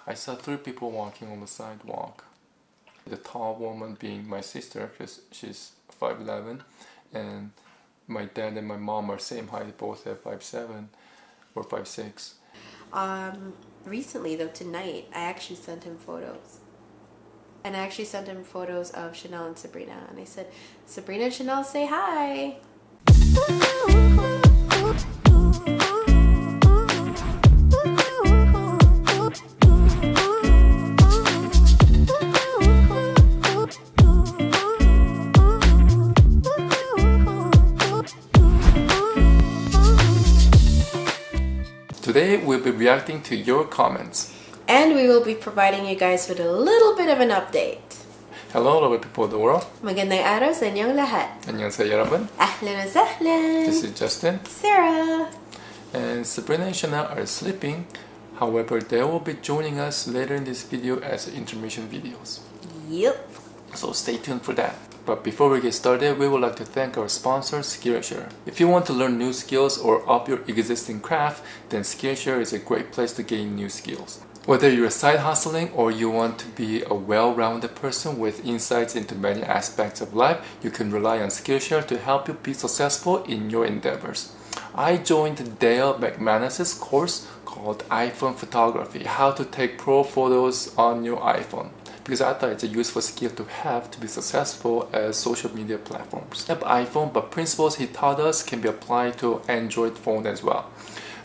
I saw 3 people walking on the sidewalk. The tall woman being my sister, because she's 5'11", and my dad and my mom are same height, both at 5'7" or 5'6". Recently though, tonight, I actually sent him photos. And I actually sent him photos of Shanelle and Sabrina. And I said, Sabrina and Shanelle, say hi. Today we'll be reacting to your comments. And we will be providing you guys with a little bit of an update. Hello, lovely people of the world. Magandang araw sa inyong lahat. 안녕하세요, 여러분. Ahlan wa sahlan. This is Justin. Sarah. And Sabrina and Shanelle are sleeping. However, they will be joining us later in this video as intermission videos. Yep. So stay tuned for that. But before we get started, we would like to thank our sponsor, Skillshare. If you want to learn new skills or up your existing craft, then Skillshare is a great place to gain new skills. Whether you're side hustling or you want to be a well-rounded person with insights into many aspects of life, you can rely on Skillshare to help you be successful in your endeavors. I joined Dale McManus's course called iPhone Photography, how to take pro photos on your iPhone, because I thought it's a useful skill to have to be successful as social media platforms. I have iPhone, but principles he taught us can be applied to Android phone as well.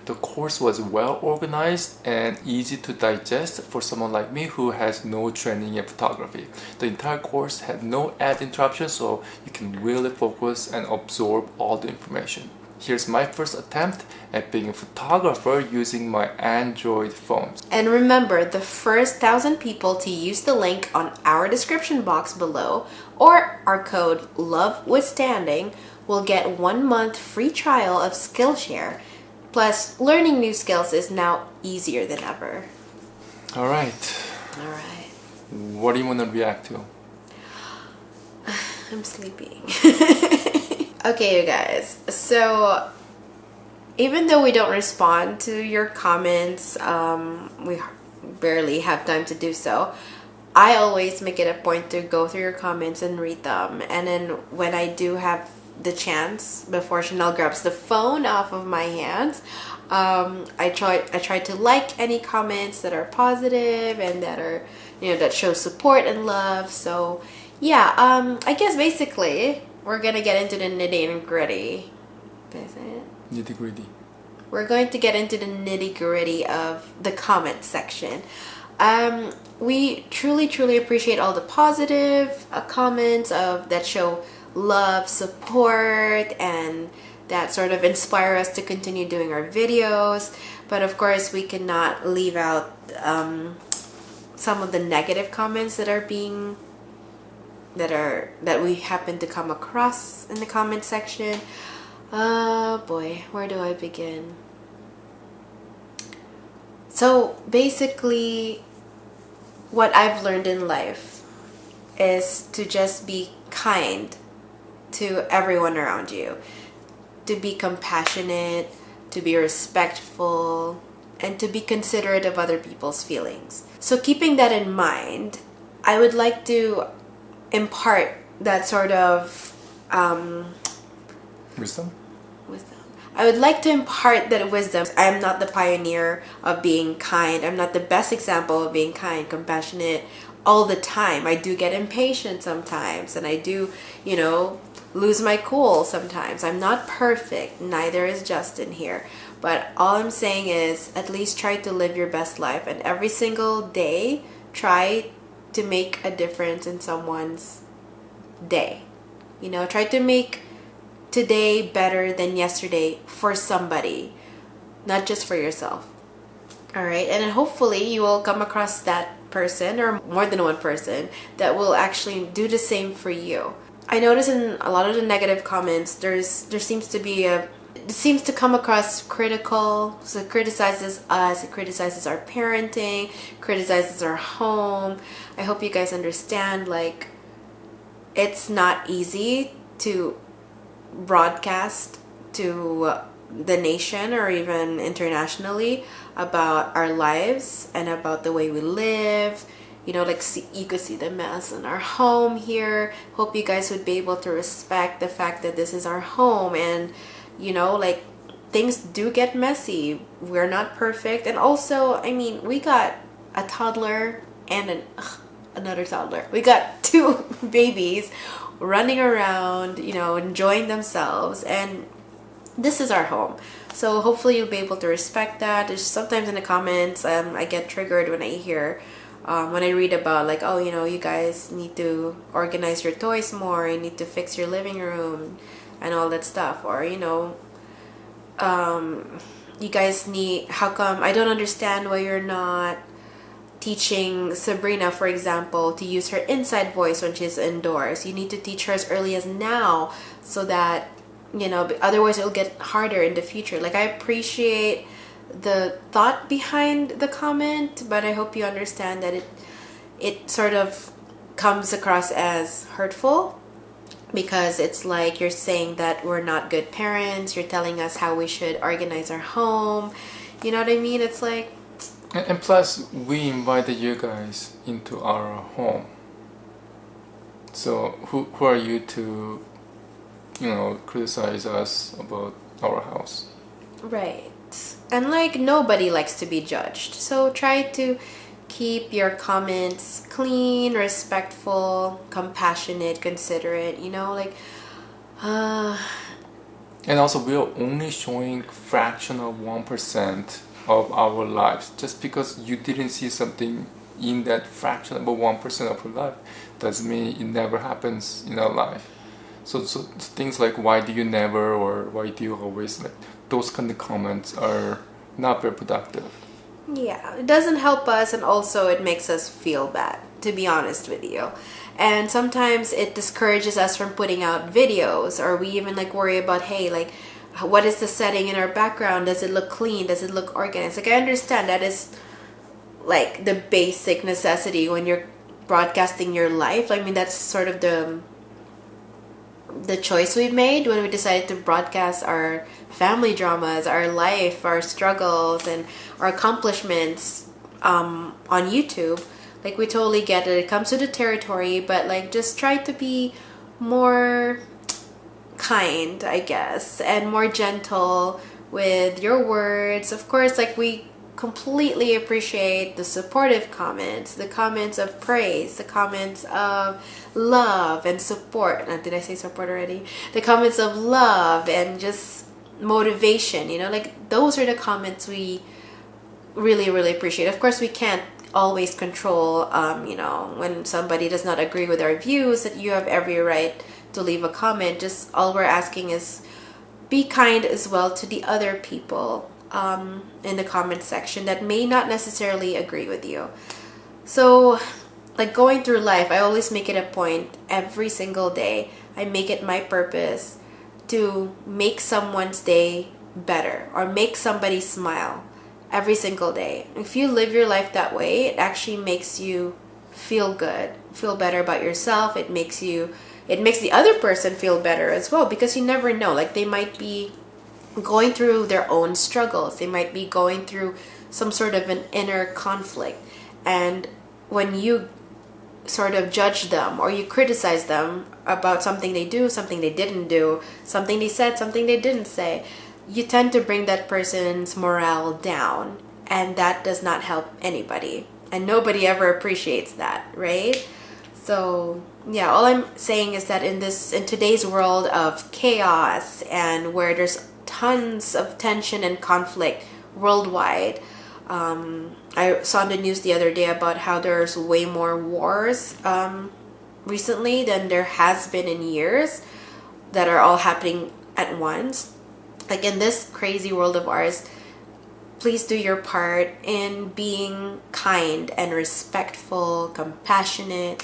The course was well organized and easy to digest for someone like me who has no training in photography. The entire course had no ad interruption, so you can really focus and absorb all the information. Here's my first attempt at being a photographer using my Android phone. And remember, the first 1,000 people to use the link on our description box below or our code LOVEWithstanding will get 1 month free trial of Skillshare. Plus, learning new skills is now easier than ever. Alright. Alright. What do you want to react to? I'm sleeping. Okay, you guys. So, even though we don't respond to your comments, we barely have time to do so. I always make it a point to go through your comments and read them. And then when I do have the chance, before Shanelle grabs the phone off of my hands, I try to like any comments that are positive and that are, that show support and love. So yeah, I guess basically we're gonna get into the nitty and gritty. Is it? Nitty gritty. We're going to get into the nitty gritty of the comment section. We truly appreciate all the positive comments that show love, support, and that sort of inspire us to continue doing our videos. But of course, we cannot leave out some of the negative comments that we happen to come across in the comment section. Oh boy, where do I begin? So basically, what I've learned in life is to just be kind to everyone around you, to be compassionate, to be respectful, and to be considerate of other people's feelings. So keeping that in mind, I would like to impart that sort of Wisdom? I would like to impart that wisdom. I'm not the pioneer of being kind. I'm not the best example of being kind, compassionate all the time. I do get impatient sometimes, and I do, lose my cool sometimes. I'm not perfect. Neither is Justin here. But all I'm saying is at least try to live your best life, and every single day try to make a difference in someone's day. Try to make today better than yesterday for somebody, not just for yourself. All right, and then hopefully you will come across that person or more than one person that will actually do the same for you. I notice in a lot of the negative comments, there seems to come across critical. So it criticizes us, it criticizes our parenting, criticizes our home. I hope you guys understand, it's not easy to broadcast to the nation or even internationally about our lives and about the way we live. You know, like you could see the mess in our home here. Hope you guys would be able to respect the fact that this is our home, and you know, like things do get messy. We're not perfect. And also, I mean, we got a toddler and another toddler. We got two babies running around, you know, enjoying themselves, and this is our home. So hopefully you'll be able to respect that. There's sometimes in the comments I get triggered when I hear when I read about like, oh, you know, you guys need to organize your toys more, you need to fix your living room and all that stuff, or you know, you guys need, how come I don't understand why you're not teaching Sabrina, for example, to use her inside voice when she's indoors. You need to teach her as early as now, so that, you know, otherwise it'll get harder in the future. Like, I appreciate the thought behind the comment, but I hope you understand that it sort of comes across as hurtful, because it's like you're saying that we're not good parents, you're telling us how we should organize our home. You know what I mean? It's like, and plus, we invited you guys into our home. So who are you to, you know, criticize us about our house? right. And like, nobody likes to be judged. So try to keep your comments clean, respectful, compassionate, considerate, you know, like And also, we are only showing fraction of 1% of our lives. Just because you didn't see something in that fraction of 1% of your life doesn't mean it never happens in our life. So things like why do you never, or why do you always, like those kind of comments are not very productive. yeah, it doesn't help us, and also it makes us feel bad, to be honest with you. And sometimes it discourages us from putting out videos, or we even like worry about, hey, like, what is the setting in our background? Does it look clean? Does it look organized? Like, I understand that is like the basic necessity when you're broadcasting your life. I mean, that's sort of the choice we made when we decided to broadcast our family dramas, our life, our struggles, and our accomplishments on YouTube. Like, we totally get it. It comes with the territory, but like, just try to be more kind, I guess, and more gentle with your words. Of course, like, we completely appreciate the supportive comments, the comments of praise, the comments of love and support. Did I say support already? The comments of love and just motivation, you know, like, those are the comments we really, really appreciate. Of course, we can't always control, you know, when somebody does not agree with our views, that you have every right to leave a comment. Just all we're asking is be kind as well to the other people in the comment section that may not necessarily agree with you. So, like, going through life, I always make it a point every single day. I make it my purpose to make someone's day better, or make somebody smile every single day. If you live your life that way, it actually makes you feel good, feel better about yourself. It makes the other person feel better as well, because you never know, like, they might be going through their own struggles, they might be going through some sort of an inner conflict, and when you sort of judge them or you criticize them about something they do, something they didn't do, something they said, something they didn't say, you tend to bring that person's morale down, and that does not help anybody, and nobody ever appreciates that, right? So yeah, all I'm saying is that in today's world of chaos, and where there's tons of tension and conflict worldwide, I saw in the news the other day about how there's way more wars recently than there has been in years, that are all happening at once. Like, in this crazy world of ours, please do your part in being kind and respectful, compassionate,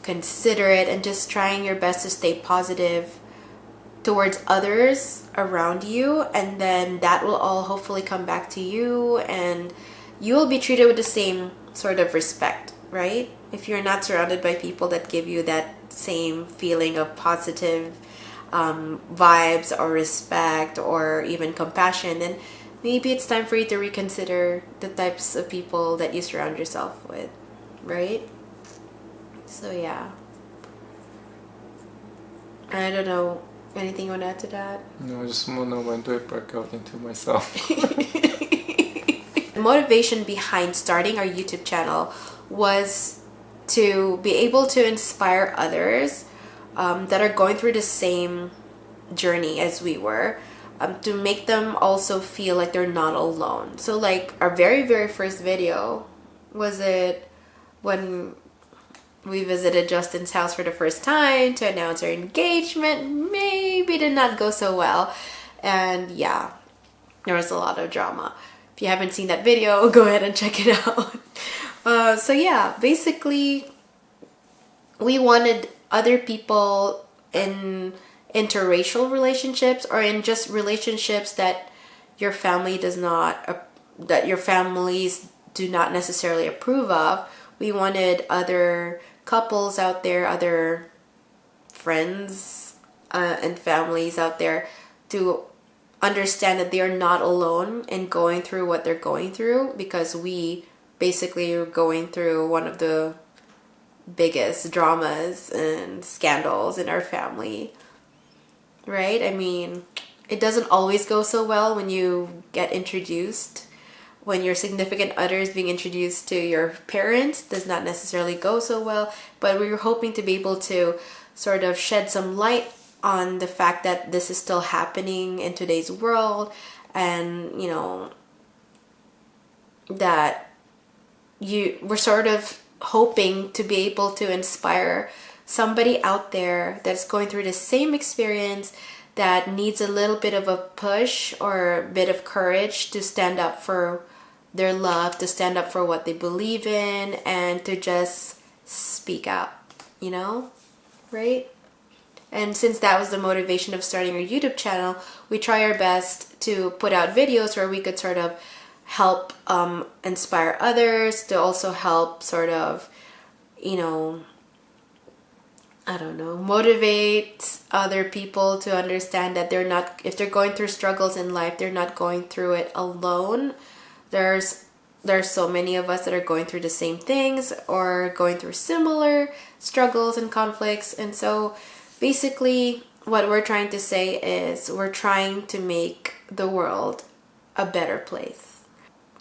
considerate, and just trying your best to stay positive towards others around you, and then that will all hopefully come back to you, and you will be treated with the same sort of respect, right? If you're not surrounded by people that give you that same feeling of positive vibes or respect or even compassion, then maybe it's time for you to reconsider the types of people that you surround yourself with, right? So yeah. I don't know. Anything you want to add to that? No, I just want to know when do I break out into myself. The motivation behind starting our YouTube channel was to be able to inspire others that are going through the same journey as we were, to make them also feel like they're not alone. So like our very first video, was it when we visited Justin's house for the first time to announce our engagement? Maybe did not go so well, and yeah, there was a lot of drama. If you haven't seen that video, go ahead and check it out. So yeah, basically we wanted other people in interracial relationships or in just relationships that your family does not, that your families do not necessarily approve of. We wanted other couples out there, other friends and families out there to understand that they are not alone in going through what they're going through, because we basically are going through one of the biggest dramas and scandals in our family, right? I mean, it doesn't always go so well when you get introduced. When your significant other is being introduced to your parents, does not necessarily go so well. But we were hoping to be able to sort of shed some light on the fact that this is still happening in today's world, and you know that we're sort of hoping to be able to inspire somebody out there that's going through the same experience, that needs a little bit of a push or a bit of courage to stand up for their love, to stand up for what they believe in, and to just speak out, you know, right? And since that was the motivation of starting our YouTube channel, we try our best to put out videos where we could sort of help inspire others, to also help sort of, you know, I don't know, motivate other people to understand that they're not, if they're going through struggles in life, they're not going through it alone. There's so many of us that are going through the same things or going through similar struggles and conflicts. And so basically what we're trying to say is we're trying to make the world a better place.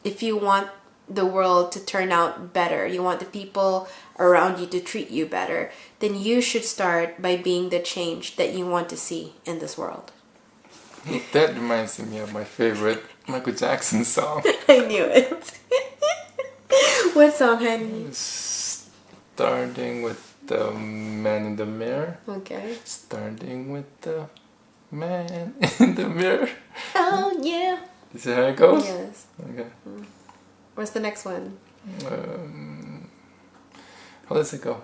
If you want the world to turn out better, you want the people around you to treat you better, then you should start by being the change that you want to see in this world. That reminds me of my favorite Michael Jackson song. I knew it. What song, honey? Starting with the man in the mirror. Okay. Starting with the man in the mirror. Oh, yeah. Is that how it goes? Yes. Okay. What's the next one? How does it go?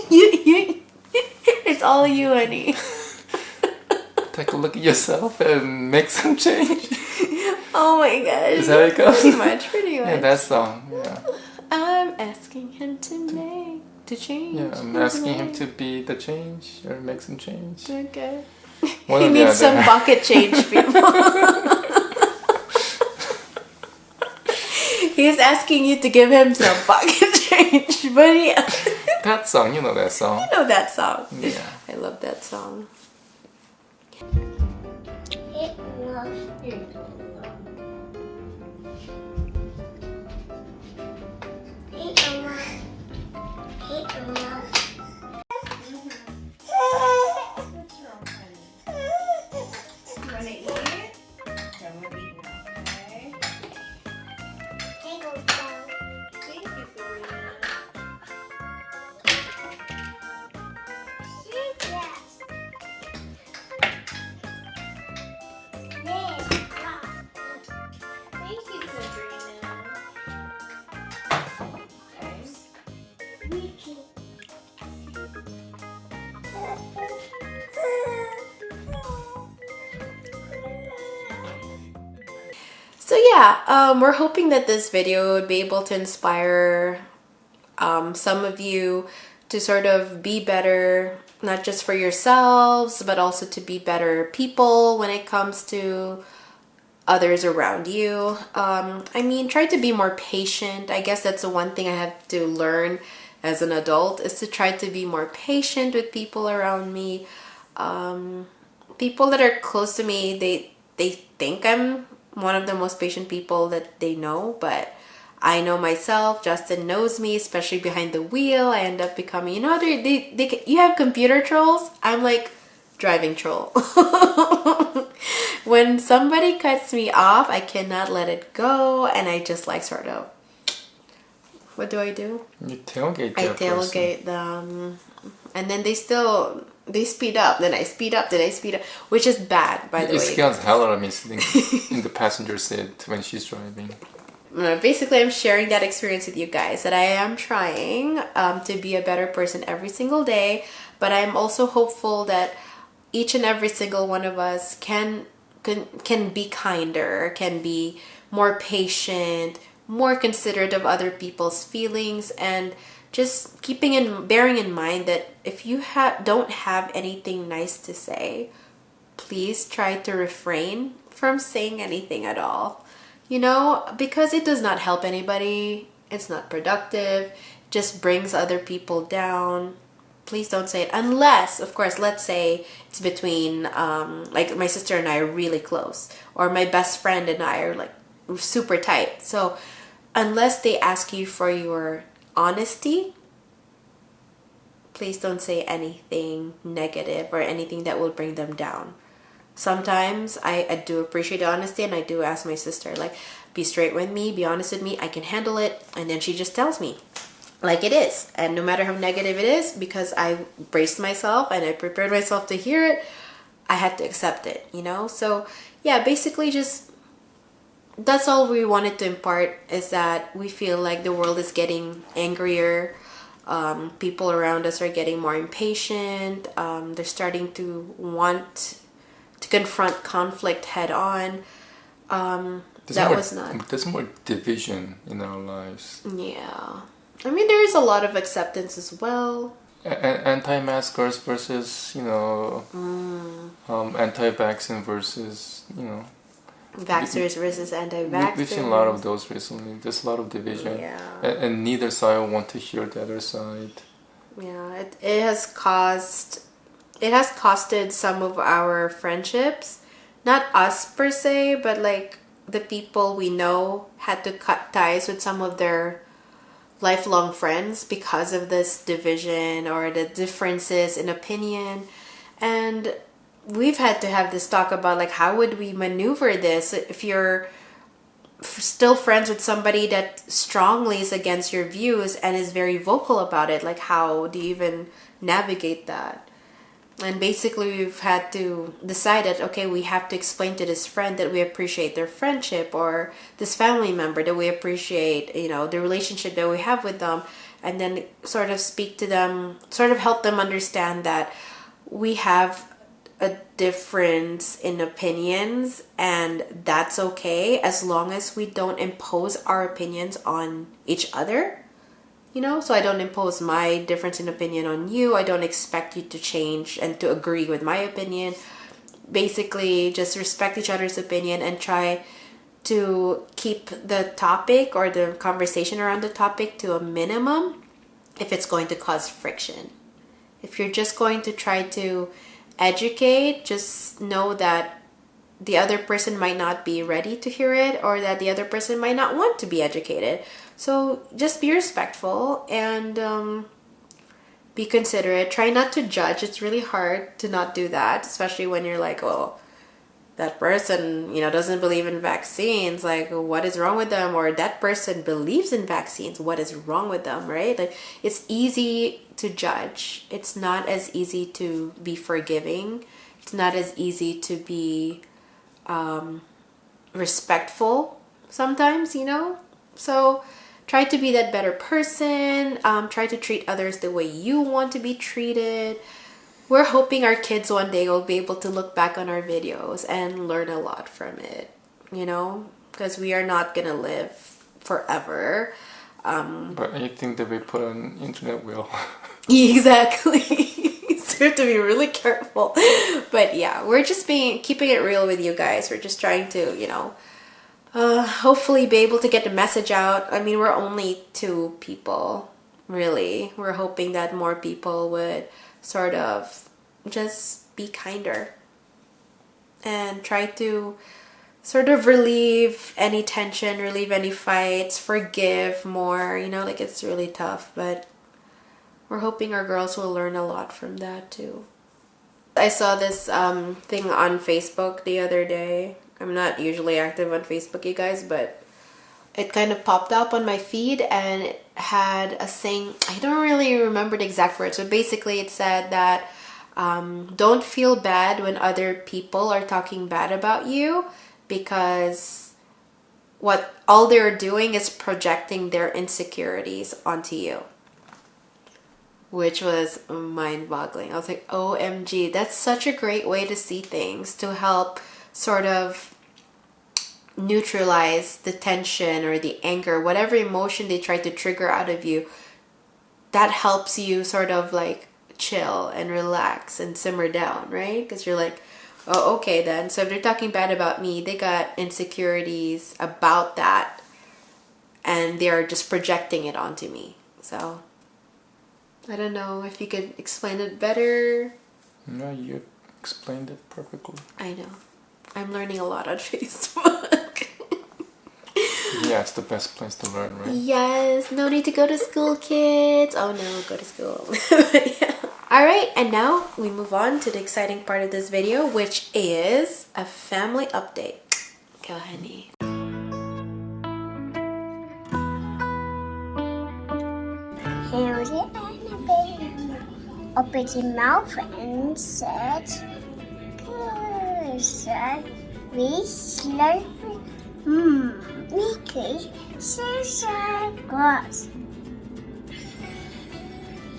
you, it's all you, honey. Take a look at yourself and make some change. Oh my god. Is that how it goes? Pretty much. Yeah, that song. Yeah. I'm asking him to change. Yeah, I'm asking him to be the change or make some change. Okay. One he or the needs some other. bucket change, people. He's asking you to give him some bucket change, but yeah. That song, you know that song. I know that song. Yeah. I love that song. So yeah, we're hoping that this video would be able to inspire some of you to sort of be better not just for yourselves, but also to be better people when it comes to others around you. Try to be more patient. I guess that's the one thing I have to learn as an adult, is to try to be more patient with people around me. People that are close to me, they think I'm one of the most patient people that they know, but I know myself. Justin knows me, especially behind the wheel. I end up becoming, you have computer trolls. I'm like driving troll. When somebody cuts me off, I cannot let it go, and I just like sort of, what do? You tailgate I that tailgate them, and then they speed up, then I speed up, which is bad, by the way. It scares hell out of me sitting in the passenger seat when she's driving. Basically, I'm sharing that experience with you guys, that I am trying to be a better person every single day, but I'm also hopeful that each and every single one of us can be kinder, can be more patient, more considerate of other people's feelings, and just bearing in mind that if you don't have anything nice to say, please try to refrain from saying anything at all. Because it does not help anybody. It's not productive. Just brings other people down. Please don't say it. Unless, of course, let's say it's between, like my sister and I are really close. Or my best friend and I are like super tight. So unless they ask you for your honesty, please don't say anything negative or anything that will bring them down. Sometimes I do appreciate the honesty, and I do ask my sister, like, be straight with me, be honest with me, I can handle it. And then she just tells me like it is. And no matter how negative it is, because I braced myself and I prepared myself to hear it, I had to accept it, So yeah, basically just, that's all we wanted to impart, is that we feel like the world is getting angrier. People around us are getting more impatient. They're starting to want to confront conflict head on. There's more division in our lives. Yeah. There's a lot of acceptance as well. Anti-maskers versus, anti-vaccine versus, Vaxxers versus anti-vaxxers. We've seen a lot of those recently. There's a lot of division. Yeah. And neither side want to hear the other side. Yeah, it has costed some of our friendships. Not us per se, but like the people we know had to cut ties with some of their lifelong friends because of this division or the differences in opinion. And we've had to have this talk about, like, how would we maneuver this if you're still friends with somebody that strongly is against your views and is very vocal about it. Like, how do you even navigate that? And basically we've had to decide that, okay, we have to explain to this friend that we appreciate their friendship, or this family member that we appreciate, the relationship that we have with them, and then sort of speak to them, sort of help them understand that we have a difference in opinions, and that's okay as long as we don't impose our opinions on each other. So I don't impose my difference in opinion on you. I don't expect you to change and to agree with my opinion. Basically, just respect each other's opinion and try to keep the topic or the conversation around the topic to a minimum if it's going to cause friction. If you're just going to try to educate, just know that the other person might not be ready to hear it, or that the other person might not want to be educated. So just be respectful and be considerate. Try not to judge. It's really hard to not do that, especially when you're like, oh, that person, doesn't believe in vaccines. Like, what is wrong with them? Or that person believes in vaccines. What is wrong with them, right? Like, it's easy to judge. It's not as easy to be forgiving. It's not as easy to be respectful sometimes, So try to be that better person. Try to treat others the way you want to be treated. We're hoping our kids one day will be able to look back on our videos and learn a lot from it, because we are not going to live forever. But anything that we put on internet will. Exactly. we have to be really careful. But yeah, we're just keeping it real with you guys. We're just trying to, hopefully be able to get the message out. I mean, we're only 2 people, really. We're hoping that more people would sort of just be kinder and try to sort of relieve any tension, relieve any fights, forgive more. It's really tough, but we're hoping our girls will learn a lot from that too. I saw this thing on Facebook the other day. I'm not usually active on Facebook, you guys, but it kind of popped up on my feed and it had a saying. I don't really remember the exact words, but basically it said that don't feel bad when other people are talking bad about you, because what all they're doing is projecting their insecurities onto you. Which was mind-boggling. I was like, OMG, that's such a great way to see things, to help sort of neutralize the tension or the anger, whatever emotion they try to trigger out of you. That helps you sort of like chill and relax and simmer down, right? Because you're like, oh, okay then. So if they're talking bad about me, they got insecurities about that and they're just projecting it onto me. So I don't know if you could explain it better. No, you explained it perfectly. I know. I'm learning a lot on Facebook. Yeah, it's the best place to learn, right? Yes, no need to go to school, kids. Oh no, go to school. Yeah. Alright, and now we move on to the exciting part of this video, which is a family update. Go, honey. Harry Annabelle opened his mouth and said, we slurp Mickey says grass.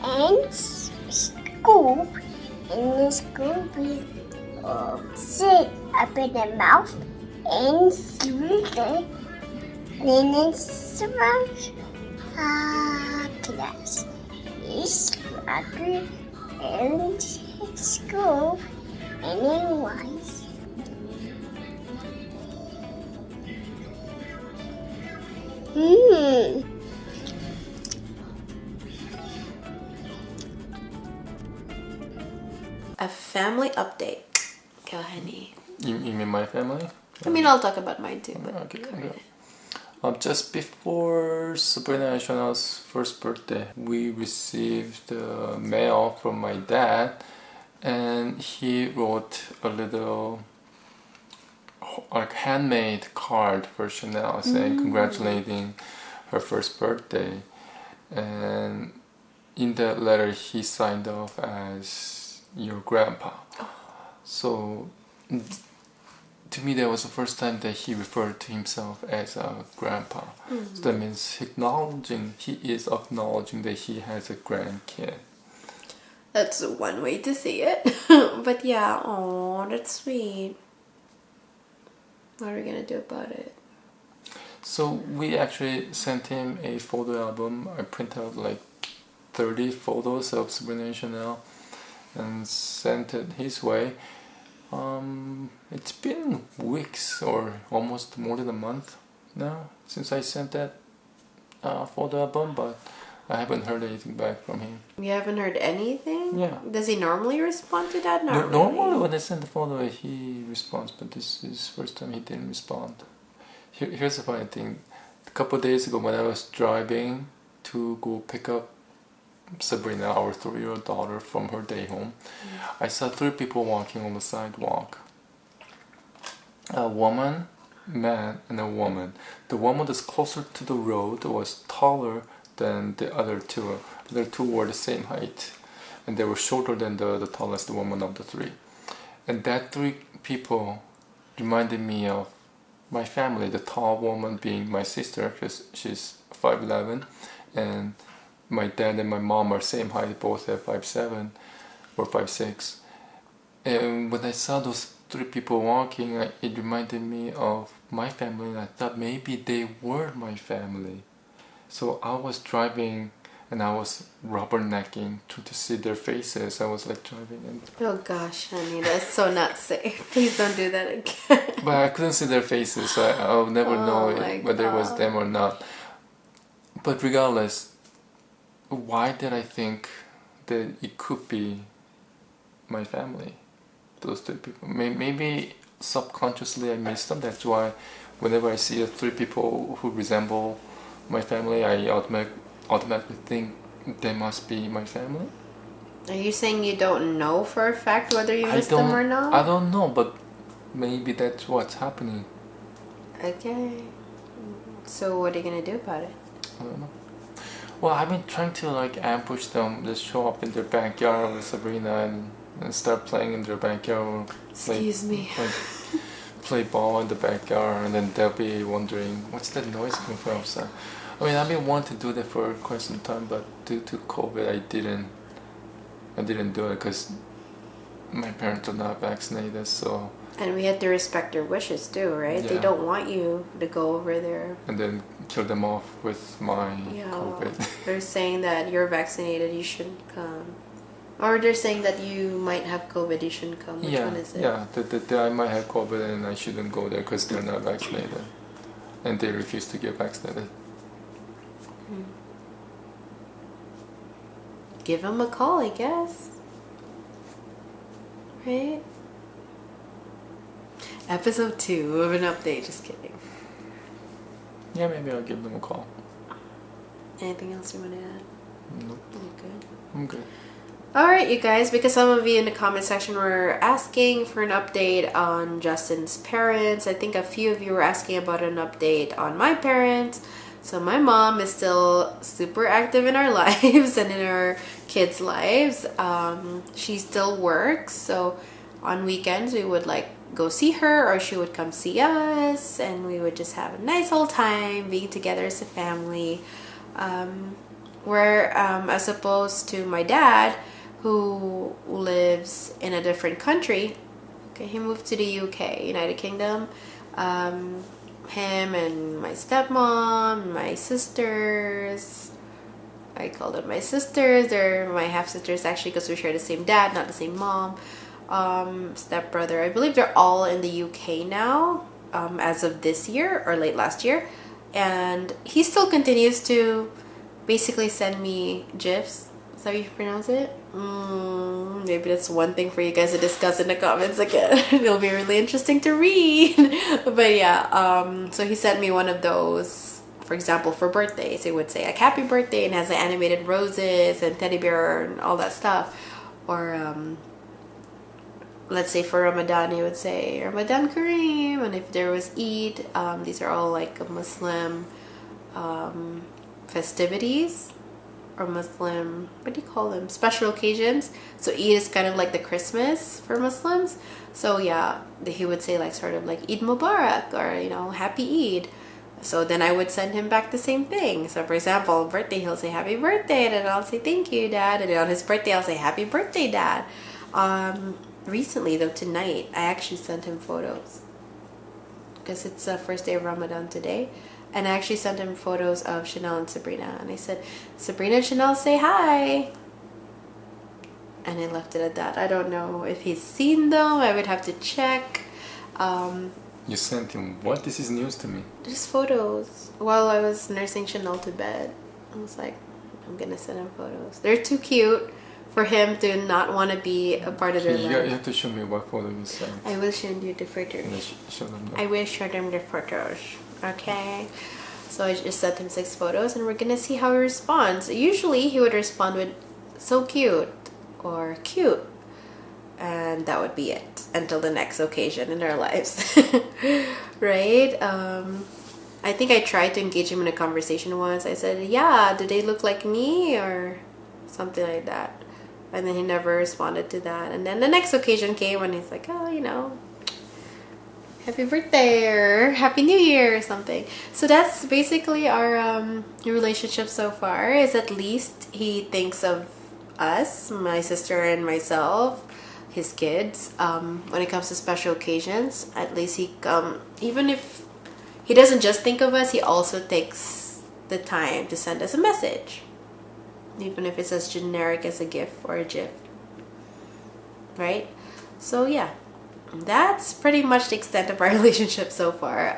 And Scoop and Scoop sit up in the mouth and slurp and smash class. He's Roger and Scoop and Wise. A family update. Go, honey. You mean my family? I mean, I'll talk about mine too, but Okay, go ahead. Just before Sabrina and Shanelle's first birthday, we received mail from my dad, and he wrote a little like handmade card for Chanel saying congratulating her first birthday, and in that letter he signed off as your grandpa. So to me, that was the first time that he referred to himself as a grandpa. So that means he is acknowledging that he has a grandkid. That's one way to see it. But yeah, oh, that's sweet. What are we gonna do about it? So we actually sent him a photo album. I printed out like 30 photos of Sabrina and Shanelle and sent it his way. It's been weeks or almost more than a month now since I sent that photo album, but I haven't heard anything back from him. You haven't heard anything? Yeah. Does he normally respond to that? Not Normally really. when I send the photo he responds, but this is the first time he didn't respond. Here's the funny thing. A couple of days ago when I was driving to go pick up Sabrina, our 3-year-old daughter, from her day home, I saw 3 people walking on the sidewalk. A woman, man, and a woman. The woman that's closer to the road was taller than the other 2. The other 2 were the same height, and they were shorter than the tallest woman of the 3. And that 3 people reminded me of my family. The tall woman being my sister, because she's 5'11", and my dad and my mom are same height, both at 5'7" or 5'6". And when I saw those 3 people walking, it reminded me of my family, and I thought maybe they were my family. So I was driving and I was rubbernecking, trying to see their faces. I was like driving, and Oh gosh, honey, that's so not safe. Please don't do that again. but I couldn't see their faces, so I'll never know my whether it was God. them or not. But regardless, why did I think that it could be my family? Those two people. Maybe subconsciously I missed them. That's why whenever I see three people who resemble my family, I automatically think they must be my family. Are you saying you don't know for a fact whether you I missed them or not? I don't know, but maybe that's what's happening. Okay. So what are you gonna do about it? I don't know. Well, I've been trying to like ambush them, just show up in their backyard with Sabrina and start playing in their backyard. Or Excuse me. Play ball in the backyard, and then they'll be wondering what's that noise coming from outside. I mean, I've been wanting to do that for quite some time, but due to COVID, I didn't do it because my parents are not vaccinated, so. And we have to respect their wishes too, right? They Yeah. don't want you to go over there. And then kill them off with my Yeah. COVID. They're saying that you're vaccinated, you shouldn't come. Or they're saying that you might have COVID, you shouldn't come. Which one is it? Yeah, that I might have COVID and I shouldn't go there because they're not vaccinated. And they refuse to get vaccinated. Give them a call, I guess. Right? Episode 2 of an update, just kidding. Yeah, maybe I'll give them a call. Anything else you want to add? Nope, You good? I'm good. Alright, you guys, because some of you in the comment section were asking for an update on Justin's parents. I think a few of you were asking about an update on my parents. So my mom is still super active in our lives and in our kids' lives. She still works, so on weekends we would like go see her, or she would come see us, and we would just have a nice old time being together as a family. As opposed to my dad, who lives in a different country. Okay, he moved to the UK, United Kingdom. Him and my stepmom, my sisters. I call them my sisters. They're my half sisters actually, because we share the same dad, not the same mom. Stepbrother. I believe they're all in the UK now, as of this year or late last year. And he still continues to basically send me GIFs. Is that how you pronounce it? Maybe that's one thing for you guys to discuss in the comments again. It'll be really interesting to read. But yeah, so he sent me one of those, for example, for birthdays. It would say like happy birthday and has the animated roses and teddy bear and all that stuff. Or let's say for Ramadan, he would say Ramadan Kareem. And if there was Eid, these are all like Muslim festivities. Or Muslim, what do you call them? Special occasions. So Eid is kind of like the Christmas for Muslims. So yeah, he would say like sort of like Eid Mubarak, or, you know, Happy Eid. So then I would send him back the same thing. So for example, birthday, he'll say Happy Birthday, and then I'll say Thank you, Dad. And then on his birthday, I'll say Happy Birthday, Dad. Recently though, tonight, I actually sent him photos. Because it's the first day of Ramadan today. And I actually sent him photos of Shanelle and Sabrina. And I said, Sabrina and Shanelle, say hi. And I left it at that. I don't know if he's seen them. I would have to check. You sent him what? This is news to me. Just photos. While I was nursing Shanelle to bed, I was like, I'm going to send him photos. They're too cute for him to not want to be a part of their You life. have to show me what photo you sent. I will show you the photos. And then show them that. I will show them the photos. Okay, so I just sent him 6 photos, and we're gonna see how he responds. Usually he would respond with so cute or cute, and that would be it until the next occasion in our lives. Right? I think I tried to engage him in a conversation once. I said, yeah, do they look like me, or something like that? And then he never responded to that. And then the next occasion came, and he's like, oh, you know, Happy birthday or Happy New Year or something. So that's basically our relationship so far, is at least he thinks of us, my sister and myself, his kids, when it comes to special occasions. At least he, even if he doesn't just think of us, he also takes the time to send us a message. even if it's as generic as a GIF or a GIF, right? So yeah, that's pretty much the extent of our relationship so far.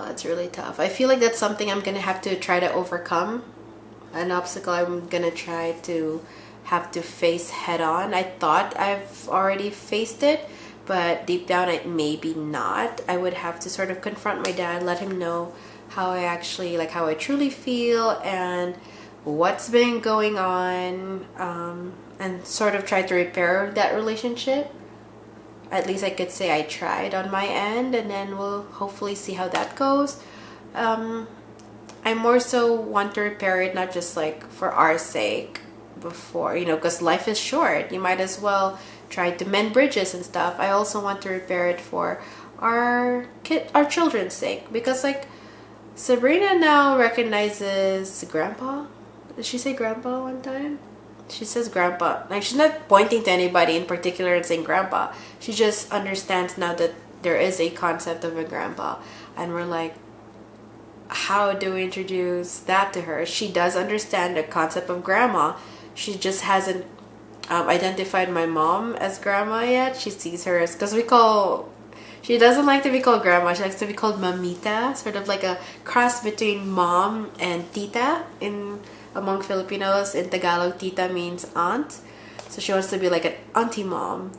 It's really tough. I feel like that's something I'm gonna have to try to overcome, an obstacle I'm gonna try to have to face head on. I thought I've already faced it, but deep down maybe not. I would have to sort of confront my dad, let him know how I truly feel and what's been going on, and sort of try to repair that relationship. At least I could say I tried on my end, and then we'll hopefully see how that goes. I more so want to repair it, not just like for our sake, before, because life is short. You might as well try to mend bridges and stuff. I also want to repair it for our children's sake, because like Sabrina now recognizes grandpa. Did she say grandpa one time? She says grandpa. Like, she's not pointing to anybody in particular and saying grandpa. She just understands now that there is a concept of a grandpa. And we're like, how do we introduce that to her? She does understand the concept of grandma. She just hasn't identified my mom as grandma yet. She sees her as, because she doesn't like to be called grandma. She likes to be called mamita, sort of like a cross between mom and tita among Filipinos. In Tagalog, tita means aunt. So she wants to be like an auntie mom.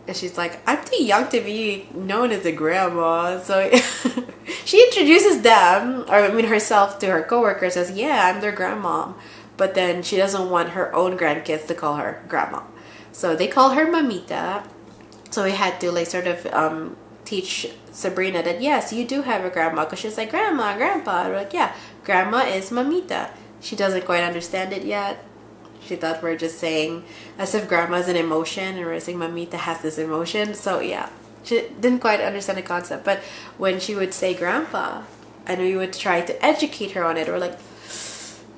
And she's like, I'm too young to be known as a grandma. So she introduces herself to her coworkers as, yeah, I'm their grandmom. But then she doesn't want her own grandkids to call her grandma. So they call her mamita. So we had to like sort of teach Sabrina that, yes, you do have a grandma. Because she's like, grandma, grandpa. We're like, yeah, grandma is mamita. She doesn't quite understand it yet. She thought we're just saying as if grandma's an emotion and we're saying mamita has this emotion. So yeah, she didn't quite understand the concept. But when she would say grandpa and we would try to educate her on it, we're like,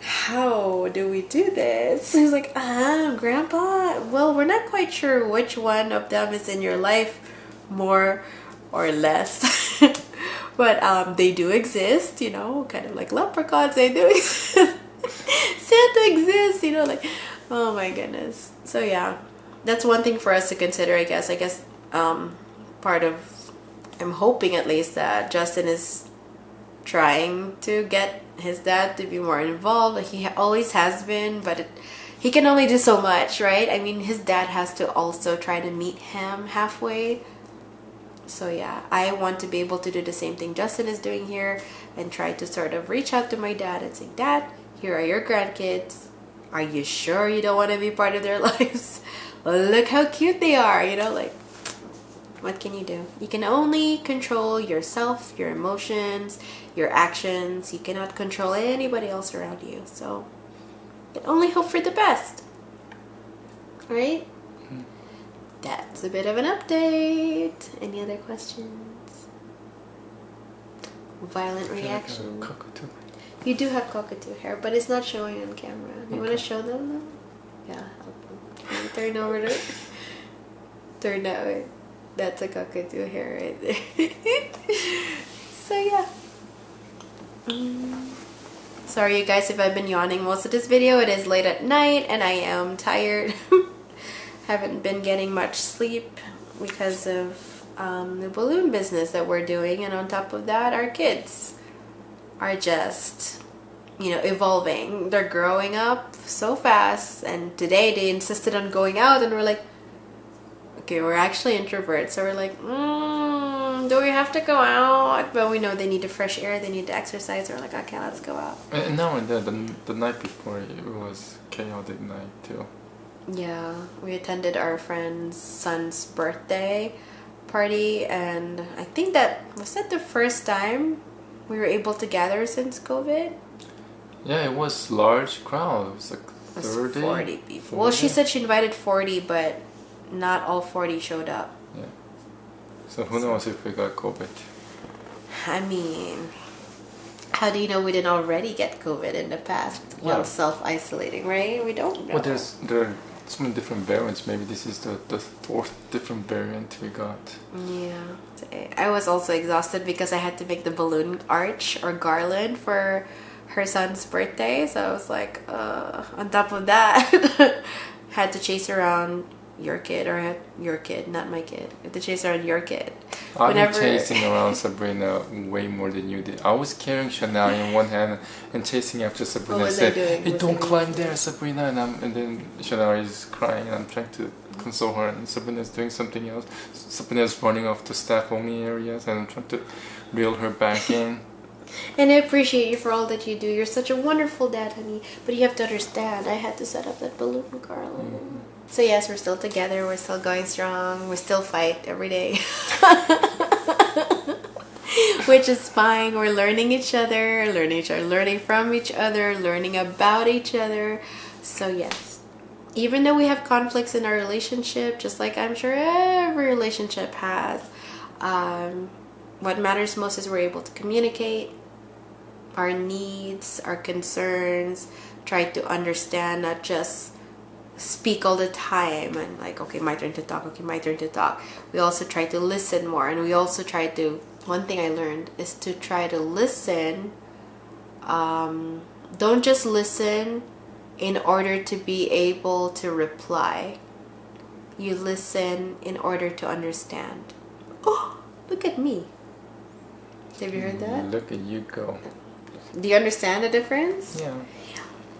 how do we do this? He was like, grandpa, well, we're not quite sure which one of them is in your life more or less. But they do exist, kind of like leprechauns, they do exist. Santa exists, like, oh my goodness. So yeah, that's one thing for us to consider, I guess. Part of, I'm hoping at least that Justin is trying to get his dad to be more involved. He always has been, but he can only do so much, right? I mean, his dad has to also try to meet him halfway. So yeah, I want to be able to do the same thing Justin is doing here and try to sort of reach out to my dad and say, Dad, here are your grandkids. Are you sure you don't want to be part of their lives? Look how cute they are, like, what can you do? You can only control yourself, your emotions, your actions. You cannot control anybody else around you. So you can only hope for the best. Right? That's a bit of an update. Any other questions? Violent reaction. Like cockatoo. You do have cockatoo hair, but it's not showing on camera. You want to show them though? Yeah. Can you turn over there? Turn that way. That's a cockatoo hair right there. So yeah. Sorry you guys if I've been yawning most of this video. It is late at night and I am tired. Haven't been getting much sleep because of the balloon business that we're doing, and on top of that, our kids are just, evolving. They're growing up so fast, and today they insisted on going out, and we're like, okay, we're actually introverts, so we're like, do we have to go out? But we know they need the fresh air, they need to exercise. We're like, okay, let's go out. And now and then, the night before, it was chaotic night too. Yeah, we attended our friend's son's birthday party, and I think was that the first time we were able to gather since COVID? Yeah, it was large crowd. It was like 30, 40 people. 40? Well, she said she invited 40, but not all 40 showed up. Yeah. So who knows if we got COVID? I mean, how do you know we didn't already get COVID in the past while self-isolating, right? We don't know. Well, there are so many different variants. Maybe this is the fourth different variant we got. Yeah. I was also exhausted because I had to make the balloon arch or garland for her son's birthday. So I was like, on top of that, had to chase around your kid, or your kid, not my kid. Had to chase around your kid. I've been chasing around Sabrina way more than you did. I was carrying Shanelle in one hand and chasing after Sabrina. What was I said, I doing? "Hey, don't climb there, Sabrina!" And then Shanelle is crying, and I'm trying to console her, and Sabrina's doing something else. Sabrina's running off to staff-only areas, and I'm trying to reel her back in. And I appreciate you for all that you do. You're such a wonderful dad, honey. But you have to understand, I had to set up that balloon, Carlin. So yes, we're still together. We're still going strong. We still fight every day. Which is fine. We're learning each other, learning from each other, learning about each other. So yes, even though we have conflicts in our relationship, just like I'm sure every relationship has, what matters most is we're able to communicate our needs, our concerns, try to understand, not just speak all the time and like, okay, my turn to talk, okay, my turn to talk. We also try to listen more, and we also try to, one thing I learned is to try to listen. Don't just listen in order to be able to reply. You listen in order to understand. Oh, look at me. Have you heard that? Look at you go. Do you understand the difference? Yeah.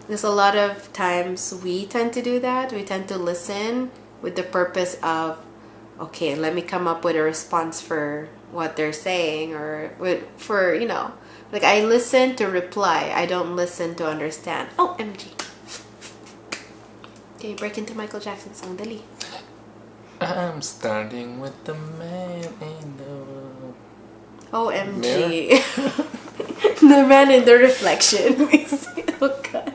There's a lot of times we tend to do that. We tend to listen with the purpose of, okay, let me come up with a response for what they're saying, or for, you know, like I listen to reply. I don't listen to understand. Oh, MG. Okay, break into Michael Jackson's song, Dali. I'm starting with the man in the OMG. The man in the reflection. Oh God.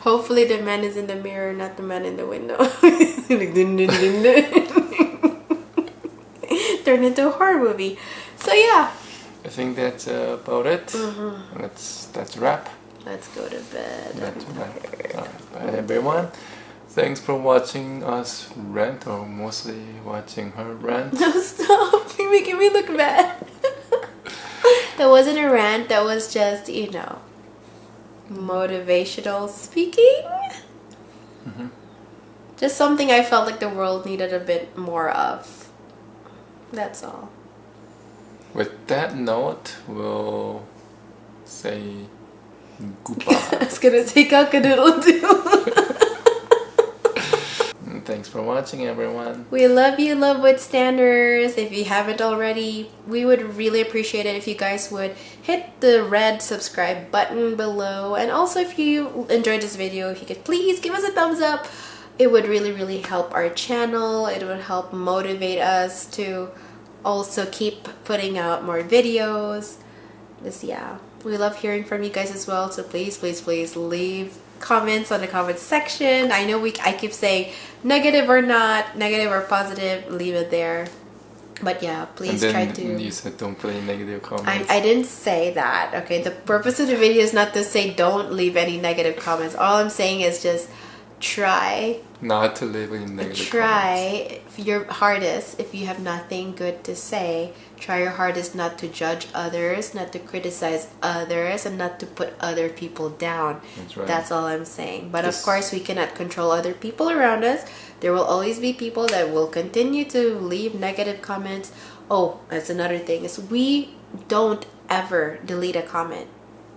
Hopefully the man is in the mirror, not the man in the window. Like, dun, dun, dun, dun. Turn into a horror movie. So yeah. I think that's about it. That's a wrap. Let's go to bed. That's a wrap. Alright, bye everyone. Thanks for watching us rant, or mostly watching her rant. No, stop. You're making me look bad. That wasn't a rant. That was just, you know, motivational speaking. Just something I felt like the world needed a bit more of. That's all. With that note, we'll say goodbye. I was gonna say cock-a-doodle-doo. Thanks for watching, everyone. We love you, Lovewood Standers. If you haven't already, we would really appreciate it if you guys would hit the red subscribe button below. And also, if you enjoyed this video, if you could please give us a thumbs up. It would really, really help our channel. It would help motivate us to also keep putting out more videos. Just, yeah, we love hearing from you guys as well. So please, please, please leave comments on the comment section. I know I keep saying negative or not, negative or positive, leave it there. But yeah, please try to. You said don't put any negative comments. I didn't say that. Okay, the purpose of the video is not to say don't leave any negative comments. All I'm saying is just try not to leave any negative try your hardest. If you have nothing good to say, try your hardest not to judge others, not to criticize others, and not to put other people down. That's right. That's all I'm saying. But of course, we cannot control other people around us. There will always be people that will continue to leave negative comments. Oh, that's another thing, is we don't ever delete a comment,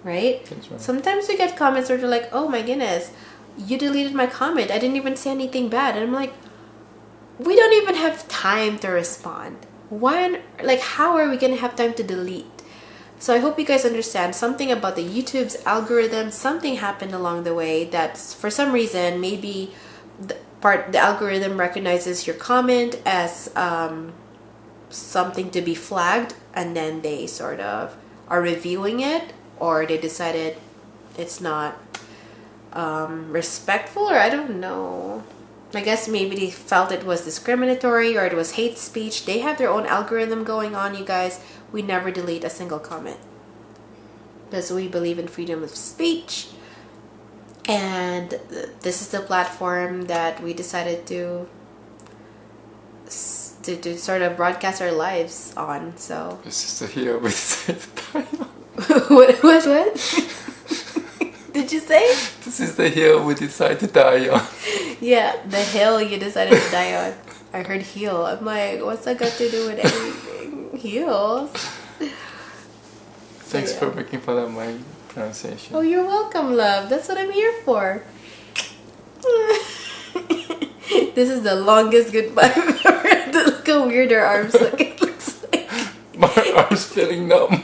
right? That's right. Sometimes we get comments where they're like, oh my goodness, you deleted my comment. I didn't even say anything bad. And I'm like, we don't even have time to respond. How are we gonna have time to delete? So I hope you guys understand something about the YouTube's algorithm. Something happened along the way that for some reason, maybe the algorithm recognizes your comment as something to be flagged, and then they sort of are reviewing it, or they decided it's not respectful, or I don't know. I guess maybe they felt it was discriminatory or it was hate speech. They have their own algorithm going on, you guys. We never delete a single comment because we believe in freedom of speech, and this is the platform that we decided to sort of broadcast our lives on. So It's just a here we decided the title. What? Did you say? This is the hill we decide to die on. Yeah, the hill you decided to die on. I heard heel. I'm like, what's that got to do with anything? Heels. Thanks yeah. for making fun of my pronunciation. Oh, you're welcome, love. That's what I'm here for. This is the longest goodbye I've ever had. Look how weird our arms look. It looks like My arm's feeling numb.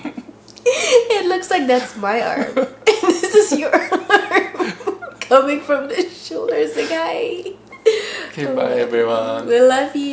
it looks like that's my arm. And this is your arm coming from the shoulders. Like, hi. Okay, bye everyone. We love you.